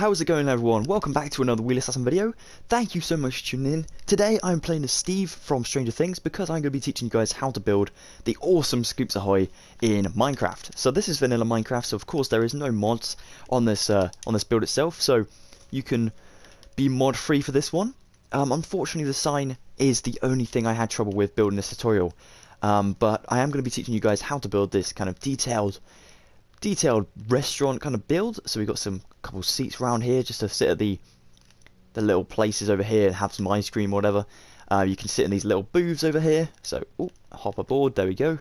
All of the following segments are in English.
how's it going everyone? Welcome back to another Wheelassassin video. Thank you so much for tuning in. Today I'm playing as Steve from Stranger Things because I'm going to be teaching you guys how to build the awesome Scoops Ahoy in Minecraft. So this is vanilla Minecraft, so of course there is no mods on this build itself, so you can be mod free for this one. Unfortunately the sign is the only thing I had trouble with building this tutorial, but I am going to be teaching you guys how to build this kind of detailed restaurant kind of build. So we've got some couple seats around here just to sit at the little places over here and have some ice cream or whatever. You can sit in these little booths over here, so hop aboard, there we go.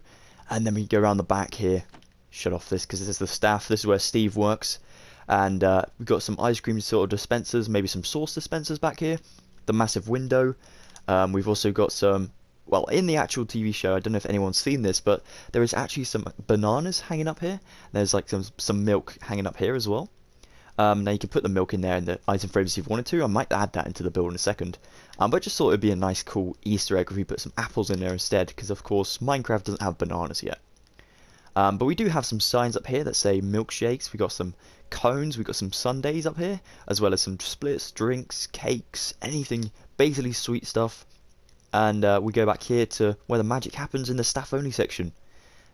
And then we go around the back here, shut off this because this is the staff, this is where Steve works. And we've got some ice cream sort of dispensers, maybe some sauce dispensers back here, the massive window. We've also got some, well, in the actual TV show, I don't know if anyone's seen this, but there is actually some bananas hanging up here. There's like some milk hanging up here as well. Now you can put the milk in there in the item frames if you wanted to. I might add that into the build in a second. But I just thought it'd be a nice cool Easter egg if we put some apples in there instead, because of course Minecraft doesn't have bananas yet. But we do have some signs up here that say milkshakes. We've got some cones, we've got some sundaes up here, as well as some splits, drinks, cakes, anything, basically sweet stuff. And we go back here to where the magic happens in the staff only section.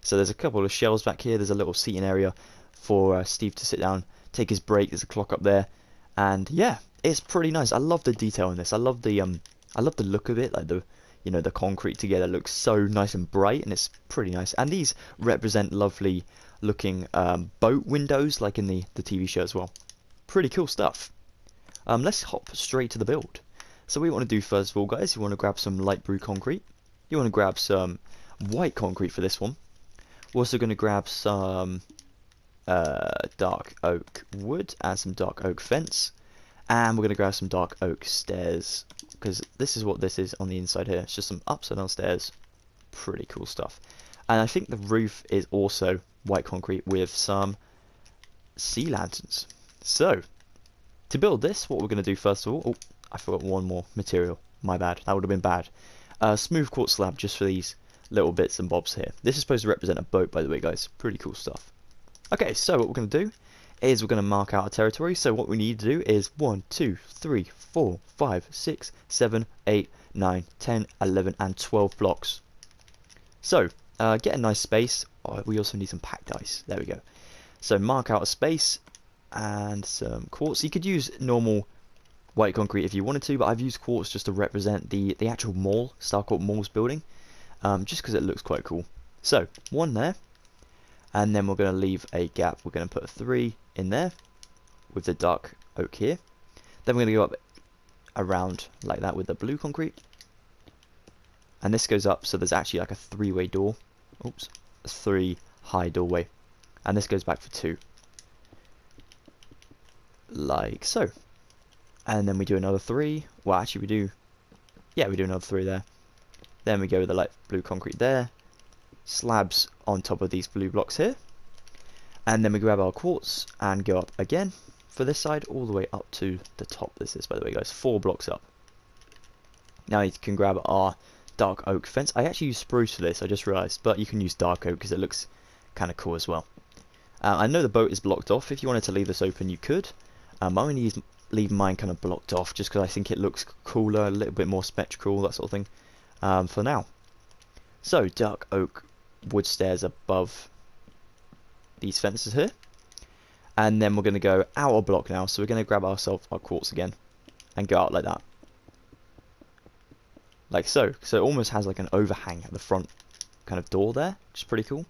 So there's a couple of shelves back here, there's a little seating area for Steve to sit down, take his break, there's a clock up there. And yeah, it's pretty nice. I love the detail in this. I love the look of it, like the concrete together looks so nice and bright, and it's pretty nice. And these represent lovely looking boat windows like in the TV show as well. Pretty cool stuff. Let's hop straight to the build. So what you want to do first of all, guys, you want to grab some light blue concrete. You want to grab some white concrete for this one. We're also going to grab some dark oak wood and some dark oak fence. And we're going to grab some dark oak stairs, because this is what this is on the inside here. It's just some upside down stairs. Pretty cool stuff. And I think the roof is also white concrete with some sea lanterns. So, to build this, what we're going to do first of all... I forgot one more material. My bad. That would have been bad. Smooth quartz slab just for these little bits and bobs here. This is supposed to represent a boat, by the way, guys. Pretty cool stuff. Okay, so what we're going to do is we're going to mark out a territory. So what we need to do is 1, 2, 3, 4, 5, 6, 7, 8, 9, 10, 11, and 12 blocks. So, get a nice space. Oh, we also need some packed ice. There we go. So mark out a space and some quartz. You could use normal white concrete if you wanted to, but I've used quartz just to represent the actual mall, Starcourt Mall's building, just because it looks quite cool. So, one there, and then we're going to leave a gap. We're going to put 3 in there with the dark oak here. Then we're going to go up around like that with the blue concrete, and this goes up, so there's actually like a 3-way door. Oops, a 3 high doorway, and this goes back for 2, like so. And then we do another 3. Well, actually we do another 3 there. Then we go with the light blue concrete there. Slabs on top of these blue blocks here. And then we grab our quartz and go up again for this side, all the way up to the top. This is, by the way, guys, 4 blocks up. Now you can grab our dark oak fence. I actually use spruce for this, I just realised, but you can use dark oak because it looks kind of cool as well. I know the boat is blocked off. If you wanted to leave this open, you could. I'm going to leave mine kind of blocked off just because I think it looks cooler, a little bit more spectral, that sort of thing, for now. So, dark oak wood stairs above these fences here. And then we're going to go out a block now, so we're going to grab ourselves our quartz again and go out like that. Like so. So it almost has like an overhang at the front kind of door there, which is pretty cool.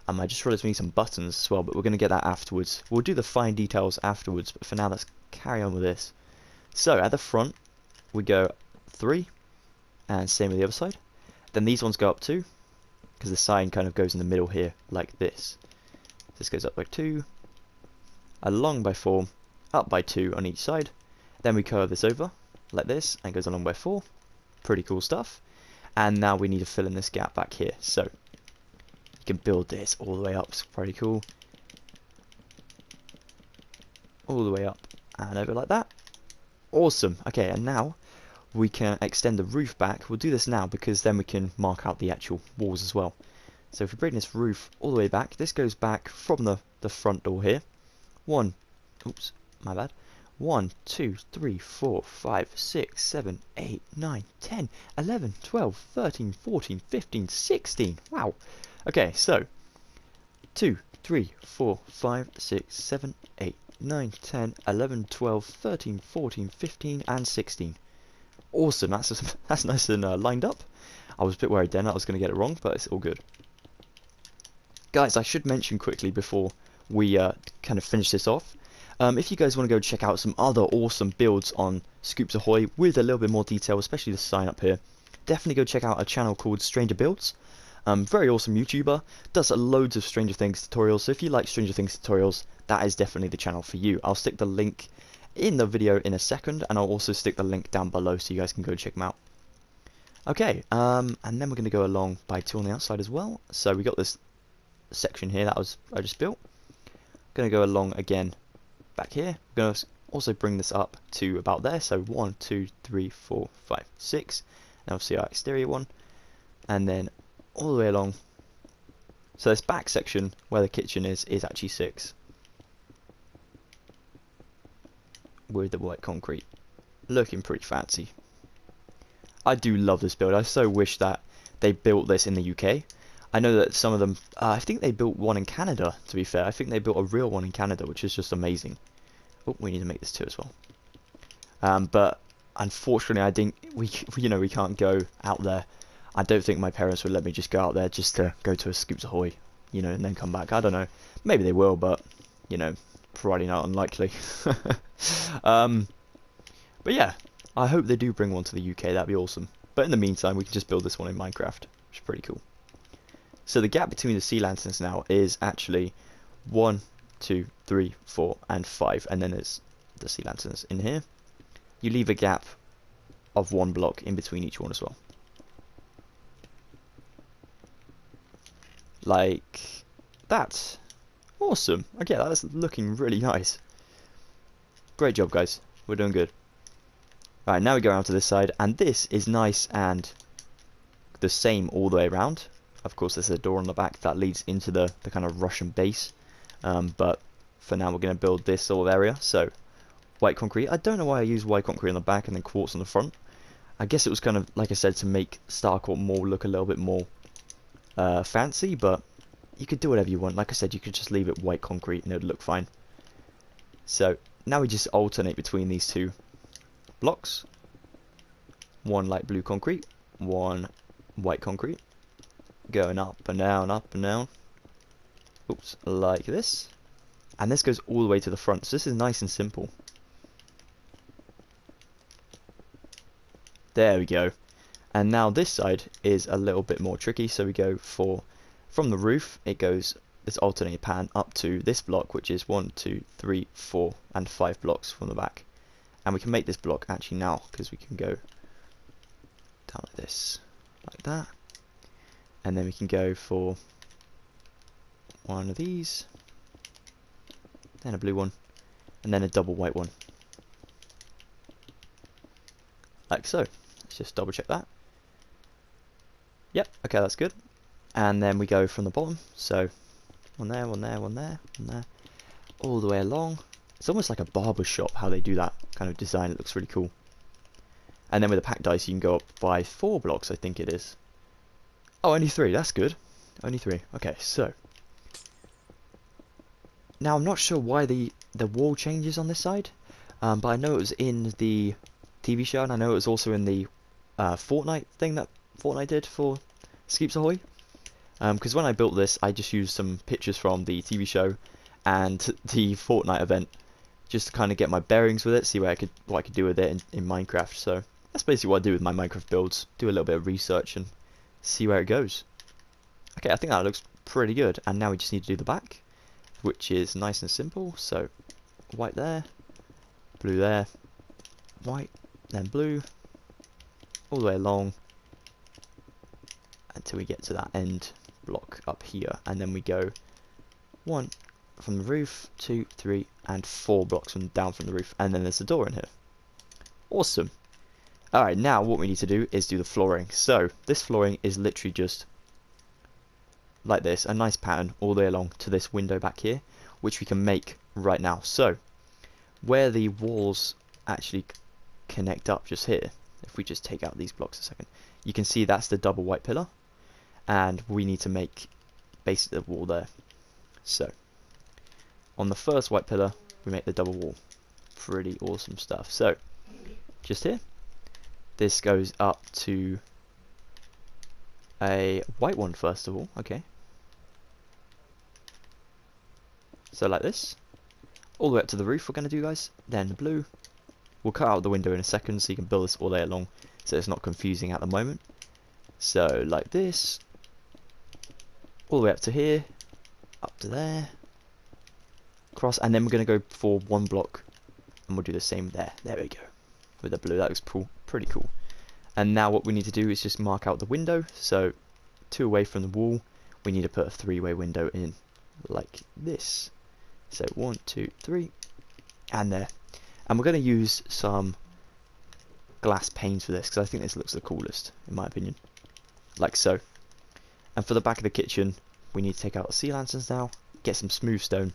I just realised we need some buttons as well, but we're going to get that afterwards. We'll do the fine details afterwards, but for now let's carry on with this. So at the front we go 3, and same with the other side. Then these ones go up 2, because the sign kind of goes in the middle here like this. This goes up by 2, along by 4, up by 2 on each side. Then we curve this over like this and it goes along by 4. Pretty cool stuff. And now we need to fill in this gap back here. So you can build this all the way up. It's pretty cool. All the way up and over like that. Awesome. Okay, and now we can extend the roof back. We'll do this now because then we can mark out the actual walls as well. So if we bring this roof all the way back, this goes back from the front door here. 1, 1, 2, 3, 4, 5, 6, 7, 8, 9, 10, 11, 12, 13, 14, 15, 16. Wow. Okay, so 2, 3, 4, 5, 6, 7, 8, 9, 10, 11, 12, 13, 14, 15, and 16. Awesome. That's nice and lined up. I was a bit worried then I was going to get it wrong, but it's all good. Guys, I should mention quickly before we kind of finish this off, if you guys want to go check out some other awesome builds on Scoops Ahoy with a little bit more detail, especially the sign up here, definitely go check out a channel called Stranger Builds. Very awesome YouTuber, does loads of Stranger Things tutorials, so if you like Stranger Things tutorials, that is definitely the channel for you. I'll stick the link in the video in a second, and I'll also stick the link down below so you guys can go check them out. Okay, and then we're going to go along by 2 on the outside as well. So we got this section here that I just built. Going to go along again back here. We're going to also bring this up to about there. So 1, 2, 3, 4, 5, 6. And obviously our exterior one. And then all the way along. So this back section where the kitchen is actually 6. With the white concrete. Looking pretty fancy. I do love this build. I so wish that they built this in the UK. I know that some of them, I think they built one in Canada, to be fair. I think they built a real one in Canada, which is just amazing. Oh, we need to make this too as well. But unfortunately, I think we can't go out there. I don't think my parents would let me just go out there just to go to a Scoops Ahoy, and then come back. I don't know. Maybe they will, but, probably not unlikely. But yeah, I hope they do bring one to the UK. That'd be awesome. But in the meantime, we can just build this one in Minecraft, which is pretty cool. So the gap between the sea lanterns now is actually 1, 2, 3, 4, and 5, and then there's the sea lanterns in here. You leave a gap of 1 block in between each one as well. Like that. Awesome. Okay, that's looking really nice. Great job, guys. We're doing good. Alright, now we go around to this side, and this is nice and the same all the way around. Of course, there's a door on the back that leads into the kind of Russian base. But for now, we're going to build this sort of area. So, white concrete. I don't know why I use white concrete on the back and then quartz on the front. I guess it was kind of, like I said, to make Starcourt Mall look a little bit more fancy. But you could do whatever you want. Like I said, you could just leave it white concrete and it would look fine. So, now we just alternate between these 2 blocks. 1 light blue concrete, 1 white concrete. Going up and down, up and down. Oops, like this. And this goes all the way to the front, so this is nice and simple. There we go. And now this side is a little bit more tricky, so we go from the roof, it goes this alternating pattern up to this block, which is 1, 2, 3, 4, and 5 blocks from the back. And we can make this block actually now, because we can go down like this, like that. And then we can go for one of these, then a blue one, and then a double white one. Like so. Let's just double check that. Yep, okay, that's good. And then we go from the bottom, so one there, one there, one there, one there, all the way along. It's almost like a barber shop how they do that kind of design. It looks really cool. And then with the pack dice you can go up by 4 blocks, I think it is. Oh, only 3, that's good. Only 3. Okay, so now I'm not sure why the wall changes on this side, but I know it was in the TV show, and I know it was also in the Fortnite thing that Fortnite did for Scoops Ahoy. Because when I built this, I just used some pictures from the TV show and the Fortnite event, just to kind of get my bearings with it, see what I could do with it in Minecraft. So that's basically what I do with my Minecraft builds. Do a little bit of research and see where it goes. Okay, I think that looks pretty good. And now we just need to do the back, which is nice and simple. So white there, blue there, white, then blue, all the way along until we get to that end block up here, and then we go 1 from the roof, 2, 3, and 4 blocks down from the roof, and then there's a door in here. Awesome. Alright, now what we need to do is do the flooring. So this flooring is literally just like this, a nice pattern all the way along to this window back here, which we can make right now. So where the walls actually connect up just here, if we just take out these blocks a second, you can see that's the double white pillar, and we need to make basically the wall there. So on the first white pillar we make the double wall. Pretty awesome stuff. So just here, this goes up to a white one first of all. Okay, so like this, all the way up to the roof we're going to do, guys. Then the blue, we'll cut out the window in a second so you can build this all the way along so it's not confusing at the moment. So like this, all the way up to here, up to there, across, and then we're going to go for one block and we'll do the same there. There we go, with the blue. That looks pretty cool. And now what we need to do is just mark out the window. So 2 away from the wall, we need to put a 3-way window in like this. So 1, 2, 3, and there. And we're going to use some glass panes for this because I think this looks the coolest in my opinion, like so. And for the back of the kitchen, we need to take out the sea lanterns now, get some smooth stone,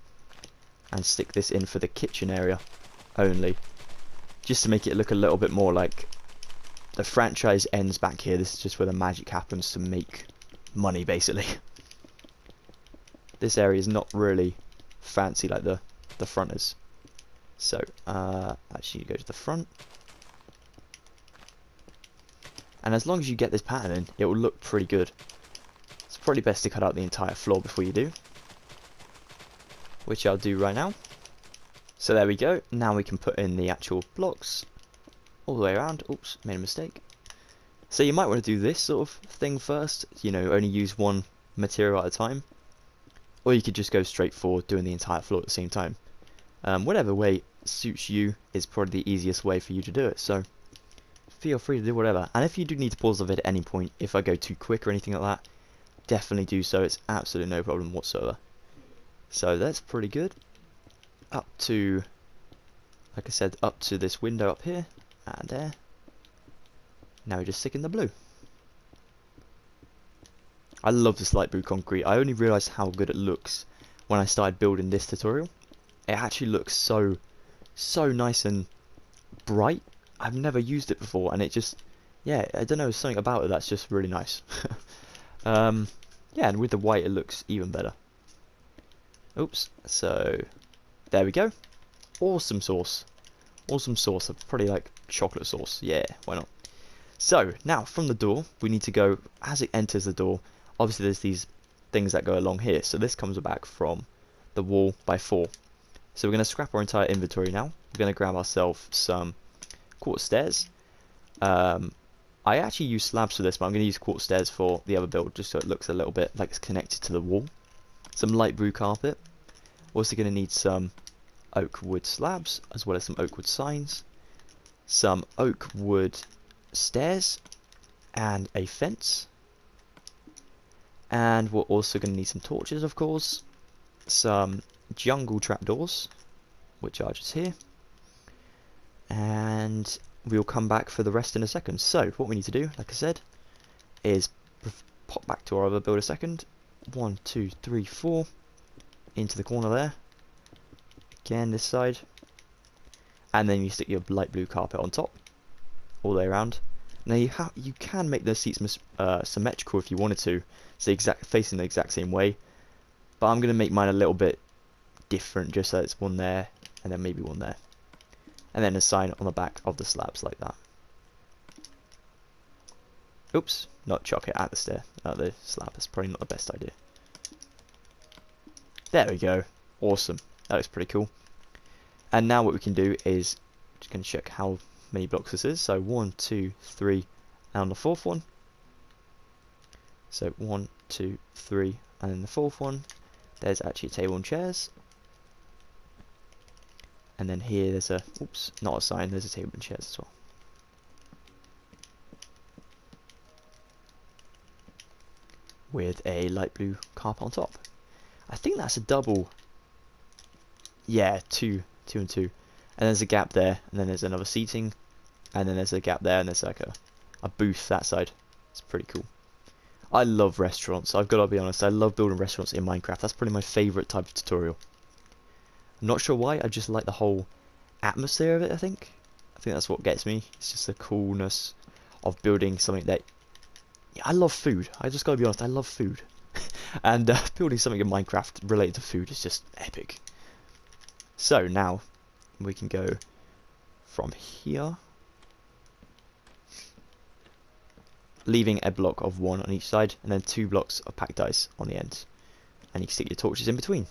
and stick this in for the kitchen area only, just to make it look a little bit more like the franchise ends back here. This is just where the magic happens to make money, basically. This area is not really fancy like the front is. So actually go to the front, and as long as you get this pattern in, it will look pretty good. It's probably best to cut out the entire floor before you do, which I'll do right now. So there we go. Now we can put in the actual blocks all the way around. Oops, made a mistake. So you might want to do this sort of thing first, you know, only use one material at a time, or you could just go straight for doing the entire floor at the same time. Whatever way suits you is probably the easiest way for you to do it, so feel free to do whatever. And if you do need to pause the vid at any point, if I go too quick or anything like that, definitely do so. It's absolutely no problem whatsoever. So that's pretty good. Up to, like I said, up to this window up here and there. Now we just stick in the blue. I love this light blue concrete. I only realised how good it looks when I started building this tutorial. It actually looks so nice and bright. I've never used it before, and it just, yeah, I don't know, something about it that's just really nice. Yeah, and with the white it looks even better. Oops, so there we go. Awesome sauce. Awesome sauce. Probably like chocolate sauce. Yeah, why not? So now from the door we need to go, as it enters the door, obviously there's these things that go along here, so this comes back from the wall by 4. So we're going to scrap our entire inventory now. We're going to grab ourselves some quartz stairs. I actually use slabs for this, but I'm going to use quartz stairs for the other build, just so it looks a little bit like it's connected to the wall. Some light blue carpet. Also going to need some oak wood slabs, as well as some oak wood signs, some oak wood stairs, and a fence. And we're also going to need some torches, of course, some jungle trapdoors, which are just here, and we'll come back for the rest in a second. So what we need to do, like I said, is pop back to our other build a second. 1, 2, 3, 4 into the corner there. Again this side, and then you stick your light blue carpet on top all the way around. Now you can make the seats symmetrical if you wanted to, so facing the exact same way, but I'm going to make mine a little bit different, just so it's one there and then maybe one there, and then a sign on the back of the slabs like that. Oops, not chuck it at the the slab. That's probably not the best idea. There we go. Awesome. That looks pretty cool. And now what we can do is just going to check how many blocks this is. So 1, 2, 3, and on the 4th one. So 1, 2, 3, and then the 4th one, there's actually a table and chairs. And then here there's a, oops, not a sign, there's a table and chairs as well. With a light blue carpet on top. I think that's a double. Yeah, 2 and 2. And there's a gap there, and then there's another seating, and then there's a gap there, and there's like a booth that side. It's pretty cool. I love restaurants. I've got to be honest, I love building restaurants in Minecraft. That's probably my favourite type of tutorial. I'm not sure why, I just like the whole atmosphere of it, I think. That's what gets me. It's just the coolness of building something that... Yeah, I love food. I just gotta be honest, I love food. And building something in Minecraft related to food is just epic. So now we can go from here, leaving a block of 1 on each side, and then 2 blocks of packed ice on the ends. And you can stick your torches in between.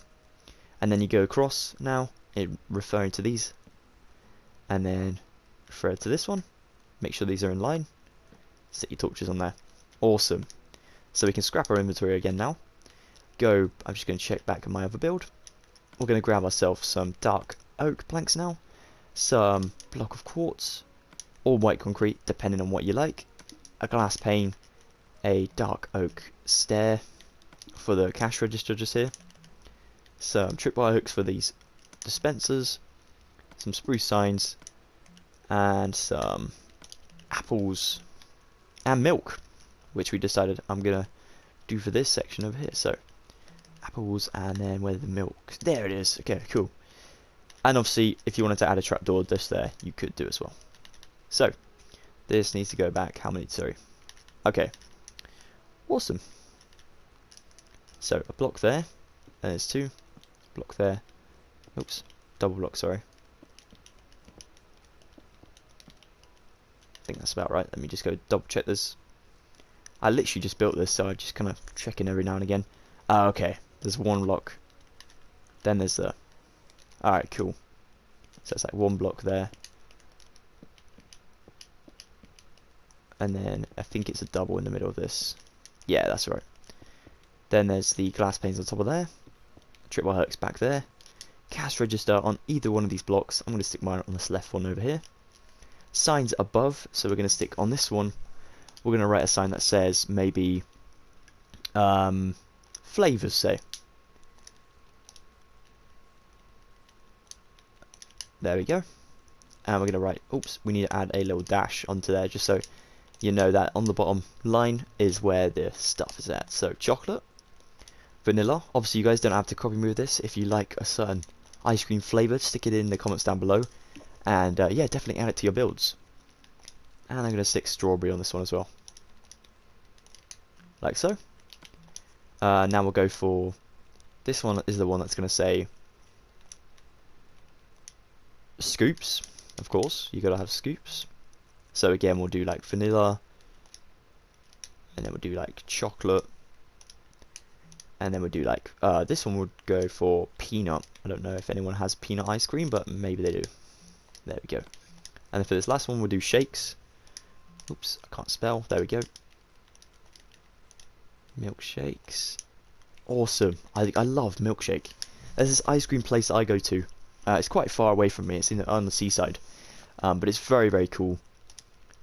And then you go across now, referring to these, and then refer to this one. Make sure these are in line. Stick your torches on there. Awesome. So we can scrap our inventory again now. I'm just going to check back on my other build. We're going to grab ourselves some dark oak planks now, some block of quartz, or white concrete, depending on what you like, a glass pane, a dark oak stair for the cash register just here, some tripwire hooks for these dispensers, some spruce signs, and some apples and milk, which we decided I'm going to do for this section over here. So apples, and then where's the milk? There it is. Okay, cool. And obviously, if you wanted to add a trapdoor just there, you could do as well. So this needs to go back. How many? Sorry. Okay. Awesome. So a block there. And there's 2. Block there. Oops. Double block. Sorry. I think that's about right. Let me just go double check this. I literally just built this, so I just kind of check in every now and again. Okay. There's 1 block. Then there's the... Alright, cool. So it's like 1 block there. And then I think it's a double in the middle of this. Yeah, that's right. Then there's the glass panes on top of there. Tripwire hooks back there. Cash register on either one of these blocks. I'm going to stick mine on this left one over here. Signs above. So we're going to stick on this one. We're going to write a sign that says maybe flavors, say. There we go. And we're going to write, oops, we need to add a little dash onto there just so you know that on the bottom line is where the stuff is at. So chocolate, vanilla. Obviously you guys don't have to copy me with this. If you like a certain ice cream flavour, stick it in the comments down below. And yeah, definitely add it to your builds. And I'm going to stick strawberry on this one as well. Like so. Now we'll go for, this one is the one that's going to say Scoops, of course. You got to have Scoops. So again, we'll do like vanilla, and then we'll do like chocolate, and then we'll do like, this one would go for peanut. I don't know if anyone has peanut ice cream, but maybe they do. There we go. And then for this last one, we'll do shakes. Oops, I can't spell. There we go. Milkshakes. Awesome. I love milkshake. There's this ice cream place that I go to. It's quite far away from me. It's on the seaside. But it's very, very cool.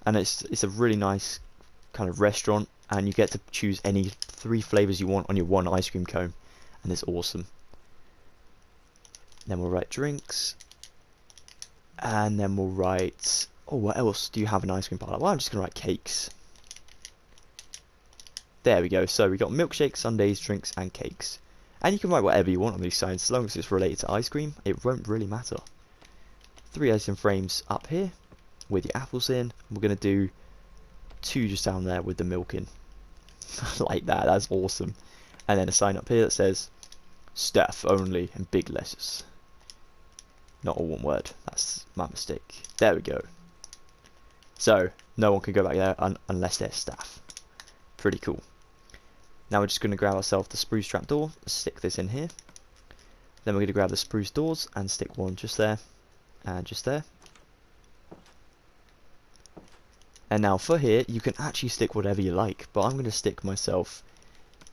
And it's a really nice kind of restaurant. And you get to choose any 3 flavours you want on your 1 ice cream cone. And it's awesome. Then we'll write drinks. And then we'll write... Oh, what else do you have in ice cream parlour? Well, I'm just going to write cakes. There we go. So we got milkshakes, sundaes, drinks, and cakes. And you can write whatever you want on these signs, as long as it's related to ice cream. It won't really matter. 3 ice cream frames up here with your apples in. We're going to do 2 just down there with the milk in. Like that. That's awesome. And then a sign up here that says staff only in big letters. Not all one word. That's my mistake. There we go. So no one can go back there unless they're staff. Pretty cool. Now we're just going to grab ourselves the spruce trapdoor, stick this in here. Then we're going to grab the spruce doors and stick one just there and just there. And now for here, you can actually stick whatever you like, but I'm going to stick myself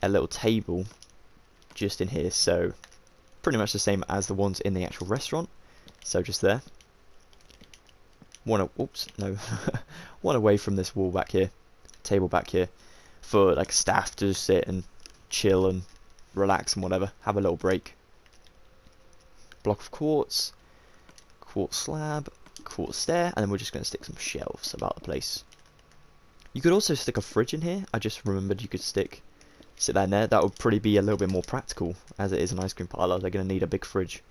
a little table just in here, so pretty much the same as the ones in the actual restaurant. So just there. One away from this wall back here, table back here, for like staff to just sit and chill and relax and whatever, have a little break. Block of quartz, quartz slab, quartz stair, and then we're just going to stick some shelves about the place. You could also stick a fridge in here. I just remembered you could sit that in there. That would probably be a little bit more practical, as it is an ice cream parlour. They're going to need a big fridge.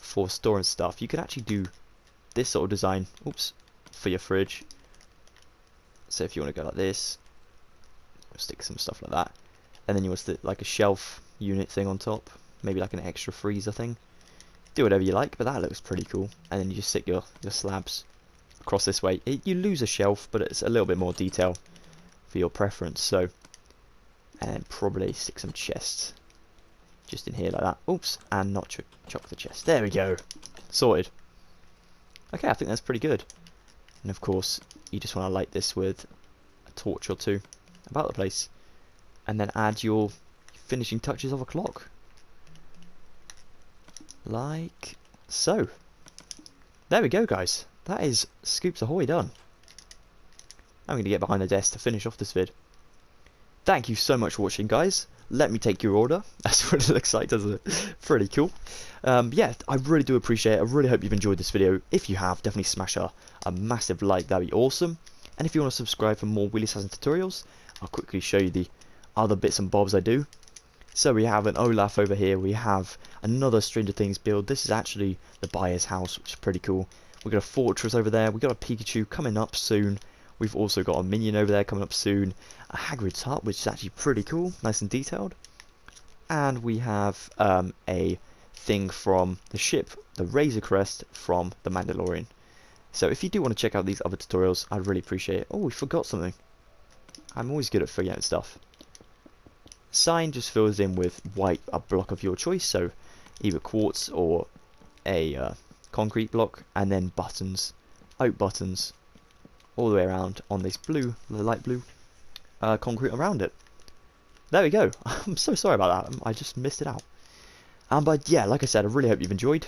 for storing stuff, you could actually do this sort of design, oops, for your fridge. So if you want to go like this, stick some stuff like that, and then you want to stick like a shelf unit thing on top, maybe like an extra freezer thing. Do whatever you like, but that looks pretty cool. And then you just stick your slabs across this way. You lose a shelf, but it's a little bit more detail for your preference. So, and then probably stick some chests just in here like that. Oops, and not chock the chest. There we go, sorted. Okay, I think that's pretty good. And of course, you just want to light this with a torch or two about the place, and then add your finishing touches of a clock, like so. There we go, guys. That is Scoops Ahoy done. I'm going to get behind the desk to finish off this vid. Thank you so much for watching, guys. Let me take your order. That's what it looks like, doesn't it? Pretty cool. Yeah, I really do appreciate it. I really hope you've enjoyed this video. If you have, definitely smash a massive like. That'd be awesome. And if you want to subscribe for more Wheelassassin tutorials, I'll quickly show you the other bits and bobs I do. So we have an Olaf over here. We have another Stranger Things build. This is actually the buyer's house, which is pretty cool. We've got a fortress over there. We've got a Pikachu coming up soon. We've also got a minion over there coming up soon. A Hagrid's hut, which is actually pretty cool. Nice and detailed. And we have a thing from the ship, the Razor Crest from the Mandalorian. So if you do want to check out these other tutorials, I'd really appreciate it. Oh, we forgot something. I'm always good at forgetting stuff. Sign just fills in with white, a block of your choice, so either quartz or a concrete block, and then buttons, oak buttons, all the way around on this blue, the light blue concrete around it. There we go. I'm so sorry about that. I just missed it out. But yeah, like I said, I really hope you've enjoyed.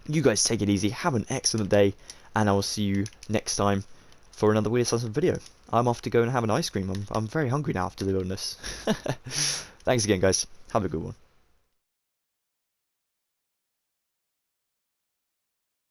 You guys take it easy, have an excellent day, and I will see you next time for another Wheelassassin video. I'm off to go and have an ice cream. I'm very hungry now after doing this. Thanks again, guys. Have a good one.